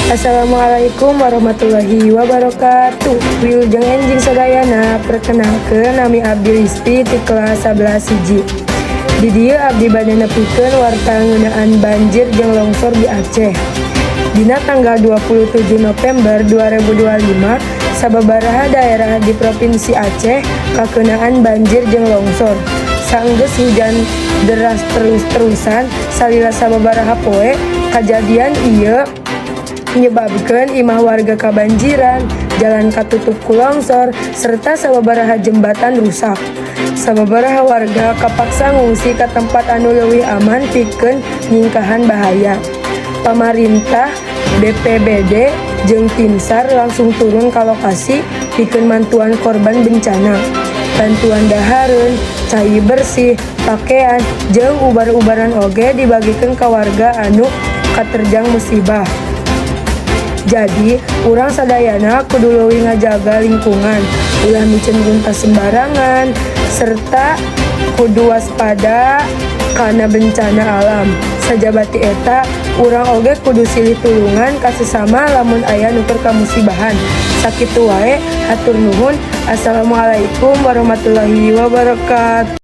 Assalamualaikum warahmatullahi wabarakatuh. Wilujeng enjing sadayana perkenalkeun nami Abdi Listi ti kelas 11 hiji. Di dieu abdi bade nepikeun warta ngeunaan banjir jeung longsor di Aceh. Dina tanggal 27 November 2025, sababaraha daerah di Provinsi Aceh kakeunaan banjir jeung longsor. Saenggeus hujan deras terus-terusan salila sababaraha poe, kajadian ieu menyebabkan imah warga kabanjiran, jalan katutup ku longsor, serta sababaraha jembatan rusak. Sababaraha warga kapaksa ngungsi ke tempat anu leuwih aman pikeun nyingkahan bahaya. Pamarintah, BPBD, jeung tim SAR langsung turun ka lokasi pikeun mantuan korban bencana. Bantuan dahareun, cai bersih, pakaian, jeung ubar-ubaran oge dibagikeun ka warga anu katerjang musibah. Jadi, urang sadayana kudu leuwih ngajaga lingkungan, ulah micen guntas sembarangan, serta kudu waspada kana bencana alam. Sajabati eta, urang oge kudu silih tulungan ka sesama lamun aya nu keur kamusibahan. Sakitu wae, hatur nuhun. Assalamualaikum warahmatullahi wabarakatuh.